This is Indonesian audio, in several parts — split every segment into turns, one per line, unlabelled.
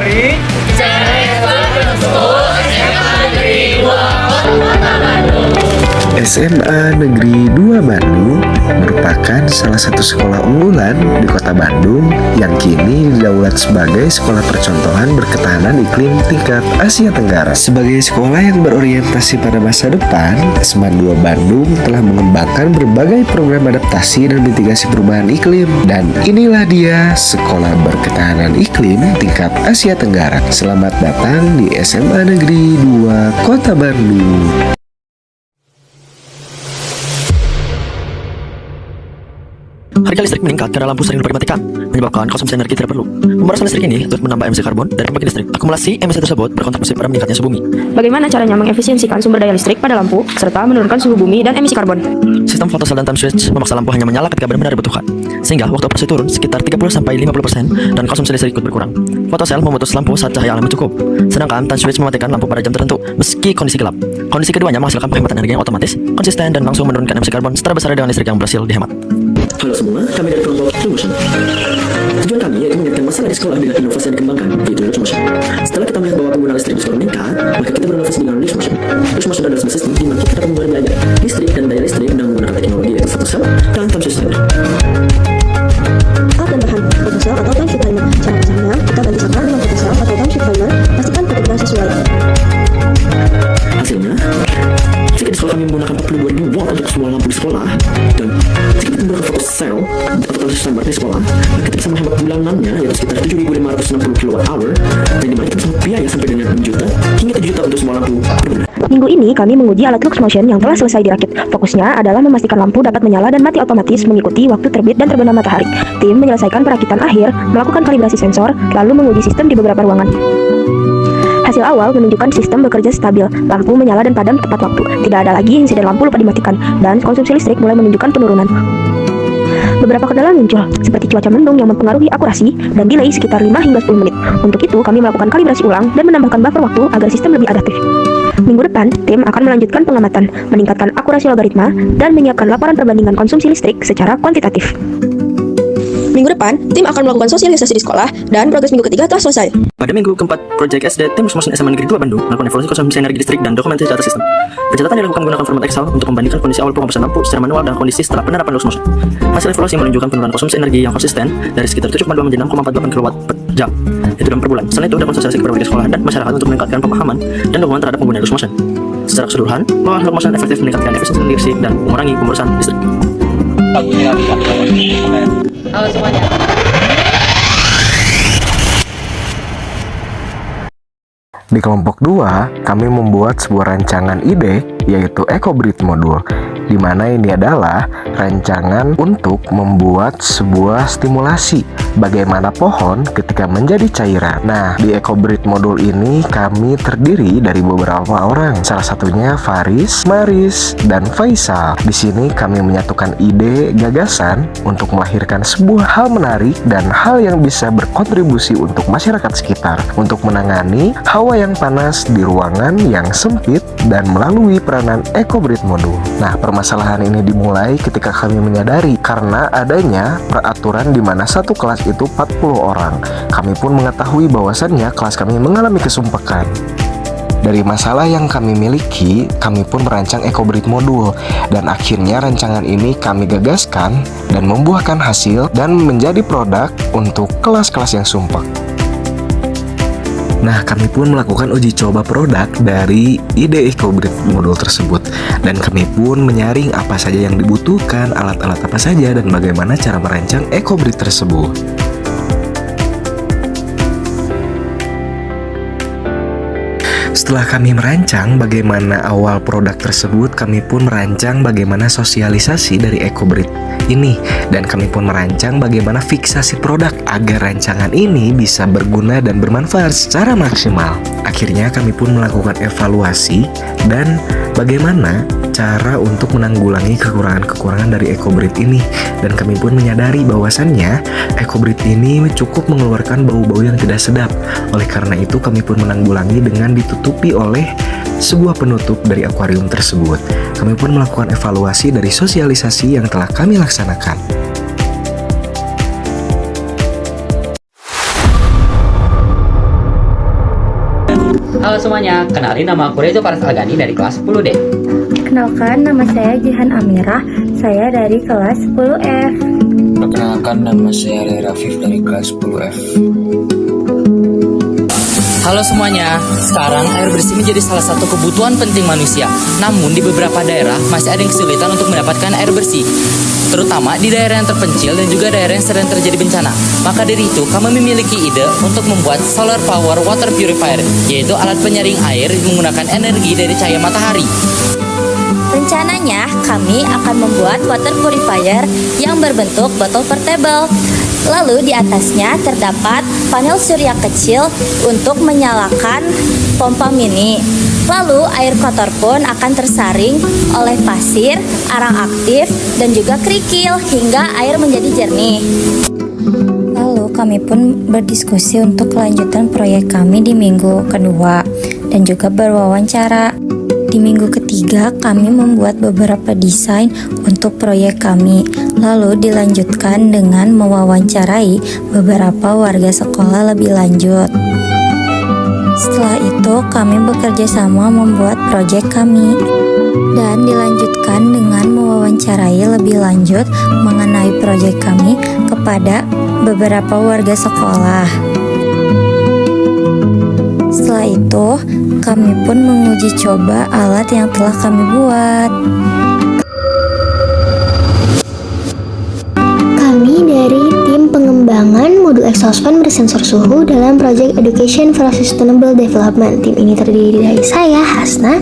dari
SMA Negeri 2 Bandung merupakan salah satu sekolah unggulan di kota Bandung yang kini didaulat sebagai sekolah percontohan berketahanan iklim tingkat Asia Tenggara. Sebagai sekolah yang berorientasi pada masa depan, SMA 2 Bandung telah mengembangkan berbagai program adaptasi dan mitigasi perubahan iklim. Dan inilah dia sekolah berketahanan iklim tingkat Asia Tenggara. Selamat datang di SMA Negeri 2 Kota Bandung.
Harga listrik meningkat karena lampu sering dipermatikan, menyebabkan konsumsi energi tidak perlu. Pemborosan listrik ini turut menambah emisi karbon dari pembangkit listrik. Akumulasi emisi tersebut berkontribusi pada meningkatnya suhu bumi.
Bagaimana caranya mengefisiensikan sumber daya listrik pada lampu, serta menurunkan suhu bumi dan emisi karbon?
Sistem photocell dan time switch memaksa lampu hanya menyala ketika benar-benar dibutuhkan, sehingga waktu operasi turun sekitar 30-50% dan konsumsi listrik ikut berkurang. Photocell memutus lampu saat cahaya alami cukup, sedangkan time switch mematikan lampu pada jam tertentu meski kondisi gelap. Kondisi keduanya menghasilkan penghematan energi yang otomatis, konsisten, dan langsung menurunkan emisi karbon setara besar dengan listrik yang berhasil dihemat.
Halo semua, kami dari kelompok Lumotion. Tujuan kami yaitu mengingatkan masalah di sekolah dengan inovasi yang dikembangkan, yaitu Lumotion. Setelah kita melihat bahwa penggunaan listrik di sekolah meningkat, maka kita berinovasi dengan Lumotion. Lumotion adalah sebuah sistem di mana kita dapat mengeluarkan biaya listrik dan daya listrik dengan menggunakan teknologi yaitu photocell dan time switch timer.
Alat dan bahan photocell atau time shift timer. Cara pasangnya, kita ganti saklar dengan photocell atau time shift timer. Pastikan pekerjaan sesuai.
Hasilnya, jika di sekolah kami menggunakan 42.000 watt untuk semua lampu di sekolah, dan jika kita menggunakan photocell atau time shift timer di sekolah, maka kita bisa menghemat bulanannya yaitu sekitar 7.560 kWh, dan dimana kita bisa biaya sampai dengan 6 juta hingga 7 juta untuk semua lampu per bulan.
Minggu ini kami menguji alat Luxmotion yang telah selesai dirakit. Fokusnya adalah memastikan lampu dapat menyala dan mati otomatis mengikuti waktu terbit dan terbenam matahari. Tim menyelesaikan perakitan akhir, melakukan kalibrasi sensor, lalu menguji sistem di beberapa ruangan. Hasil awal menunjukkan sistem bekerja stabil, lampu menyala dan padam tepat waktu. Tidak ada lagi insiden lampu lupa dimatikan, dan konsumsi listrik mulai menunjukkan penurunan. Beberapa kendala muncul, seperti cuaca mendung yang mempengaruhi akurasi dan delay sekitar 5 hingga 10 menit. Untuk itu, kami melakukan kalibrasi ulang dan menambahkan buffer waktu agar sistem lebih adaptif. Minggu depan, tim akan melanjutkan pengamatan, meningkatkan akurasi logaritma, dan menyiapkan laporan perbandingan konsumsi listrik secara kuantitatif.
Minggu depan, tim akan melakukan sosialisasi di sekolah dan progres minggu ketiga telah selesai.
Pada minggu keempat, Project SD Tim Luxmotion SMA Negeri 2 Bandung melakukan evaluasi konsumsi energi listrik dan dokumentasi data sistem. Pencatatan dilakukan menggunakan format Excel untuk membandingkan kondisi awal penghapusan lampu secara manual dan kondisi setelah penerapan Luxmotion. Hasil evaluasi menunjukkan penurunan konsumsi energi yang konsisten dari sekitar 7,2 menjadi 6,48 kW per jam, itu dalam per bulan. Selain itu, ada konsultasi kepada warga sekolah dan masyarakat untuk meningkatkan pemahaman dan dukungan terhadap pengguna Luxmotion. Secara keseluruhan, bahwa Luxmotion efektif meningkatkan efisiensi listrik dan mengurangi pemborosan listrik.
Halo semuanya.
Di kelompok 2, kami membuat sebuah rancangan ide yaitu EcoBreed Modul, di mana ini adalah rancangan untuk membuat sebuah stimulasi bagaimana pohon ketika menjadi cairan. Nah, di EcoBreed Modul ini kami terdiri dari beberapa orang, salah satunya Faris, Maris, dan Faisal. Di sini kami menyatukan ide gagasan untuk melahirkan sebuah hal menarik dan hal yang bisa berkontribusi untuk masyarakat sekitar untuk menangani hawa yang panas di ruangan yang sempit dan melalui peranan EcoBreed Modul. Nah, permasalahan ini dimulai ketika kami menyadari karena adanya peraturan di mana satu kelas itu 40 orang. Kami pun mengetahui bahwasannya kelas kami mengalami kesumpekan. Dari masalah yang kami miliki, kami pun merancang EcoBreed Modul, dan akhirnya rancangan ini kami gagaskan dan membuahkan hasil dan menjadi produk untuk kelas-kelas yang sumpek. Nah, kami pun melakukan uji coba produk dari ide EcoBreed Modul tersebut, dan kami pun menyaring apa saja yang dibutuhkan, alat-alat apa saja, dan bagaimana cara merancang EcoBreed tersebut. Setelah kami merancang bagaimana awal produk tersebut, kami pun merancang bagaimana sosialisasi dari EcoBreed ini, dan kami pun merancang bagaimana fiksasi produk agar rancangan ini bisa berguna dan bermanfaat secara maksimal. Akhirnya kami pun melakukan evaluasi dan bagaimana cara untuk menanggulangi kekurangan-kekurangan dari EcoBreed ini, dan kami pun menyadari bahwasannya EcoBreed ini cukup mengeluarkan bau-bau yang tidak sedap. Oleh karena itu, kami pun menanggulangi dengan ditutupi oleh sebuah penutup dari akuarium tersebut. Kami pun melakukan evaluasi dari sosialisasi yang telah kami laksanakan.
Halo semuanya, kenalin nama aku Rezo Paras Algani dari kelas 10D.
Kenalkan, nama saya Jihan Amirah, saya dari kelas 10F.
Perkenalkan, nama saya Ray Rafif dari kelas 10F.
Halo semuanya, sekarang air bersih menjadi salah satu kebutuhan penting manusia. Namun di beberapa daerah masih ada yang kesulitan untuk mendapatkan air bersih, terutama di daerah yang terpencil dan juga daerah yang sering terjadi bencana. Maka dari itu, kami memiliki ide untuk membuat solar power water purifier, yaitu alat penyaring air menggunakan energi dari cahaya matahari.
Rencananya, kami akan membuat water purifier yang berbentuk botol portable. Lalu di atasnya terdapat panel surya kecil untuk menyalakan pompa mini. Lalu air kotor pun akan tersaring oleh pasir, arang aktif, dan juga kerikil hingga air menjadi jernih. Lalu kami pun berdiskusi untuk kelanjutan proyek kami di minggu kedua dan juga berwawancara. Di minggu ketiga, kami membuat beberapa desain untuk proyek kami, lalu dilanjutkan dengan mewawancarai beberapa warga sekolah lebih lanjut. Setelah itu, kami bekerja sama membuat proyek kami, dan dilanjutkan dengan mewawancarai lebih lanjut mengenai proyek kami kepada beberapa warga sekolah. Setelah itu, kami pun menguji coba alat yang telah kami buat.
Kami dari tim pengembangan modul exhaust fan bersensor suhu dalam Project Education for Sustainable Development. Tim ini terdiri dari saya, Hasna,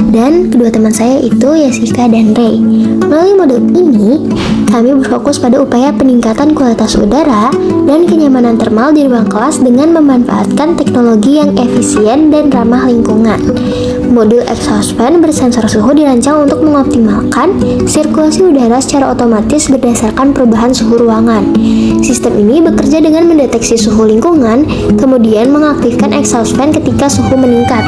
dan kedua teman saya itu Yasika dan Ray. Melalui modul ini, kami berfokus pada upaya peningkatan kualitas udara dan kenyamanan termal di ruang kelas dengan memanfaatkan teknologi yang efisien dan ramah lingkungan. Modul exhaust fan bersensor suhu dirancang untuk mengoptimalkan sirkulasi udara secara otomatis berdasarkan perubahan suhu ruangan. Sistem ini bekerja dengan mendeteksi suhu lingkungan, kemudian mengaktifkan exhaust fan ketika suhu meningkat,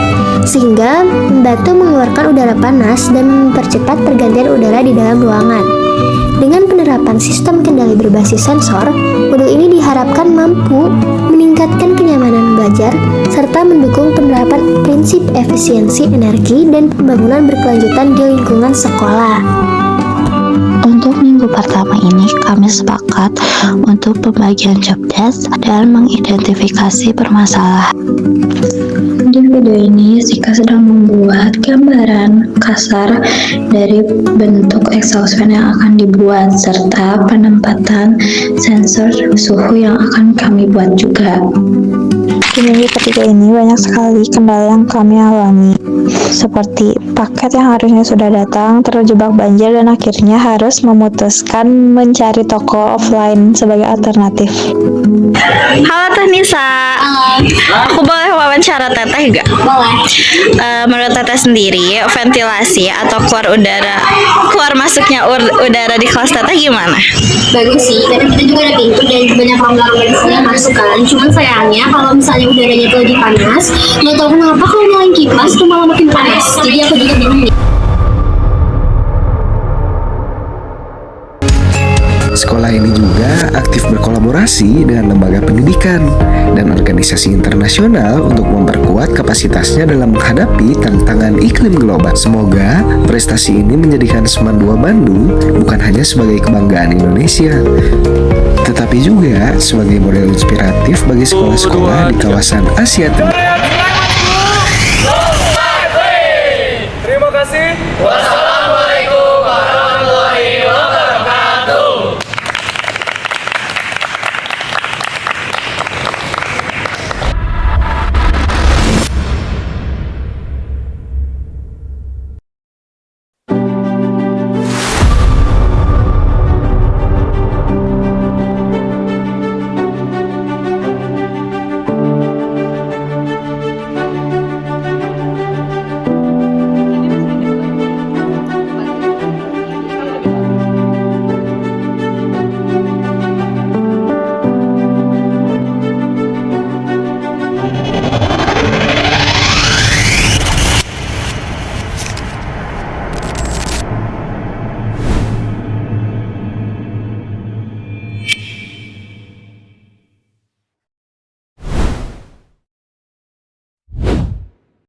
sehingga membantu mengeluarkan udara panas dan mempercepat pergantian udara di dalam ruangan. Dengan penerapan sistem kendali berbasis sensor, modul ini diharapkan mampu meningkatkan kenyamanan belajar serta mendukung penerapan prinsip efisiensi energi dan pembangunan berkelanjutan di lingkungan sekolah.
Untuk minggu pertama ini, kami sepakat untuk pembagian job desk dan mengidentifikasi permasalahan. Di video ini, Sika sedang membuat gambaran kasar dari bentuk exhaust fan yang akan dibuat, serta penempatan sensor suhu yang akan kami buat juga.
Di minggu ketiga ini banyak sekali kendala yang kami alami, seperti paket yang harusnya sudah datang terjebak banjir dan akhirnya harus memutuskan mencari toko offline sebagai alternatif.
Halo Teh Nisa, aku boleh wawancara Teteh gak? Boleh. Menurut Teteh sendiri, ventilasi atau keluar masuknya udara di kelas Teteh gimana?
Bagus sih, karena kita juga ada pintu dan banyak rongga-rongga di sini yang masuk kan. Cuman sayangnya kalau misalnya udaranya itu lagi panas, nggak tahu kenapa kalau nyalain kipas tuh malah makin panas. Jadi aku juga bingung nih.
Sekolah ini juga aktif berkolaborasi dengan lembaga pendidikan dan organisasi internasional untuk memperkuat kapasitasnya dalam menghadapi tantangan iklim global. Semoga prestasi ini menjadikan Seman 2 Bandung bukan hanya sebagai kebanggaan Indonesia, tetapi juga sebagai model inspiratif bagi sekolah-sekolah di kawasan Asia Tenggara.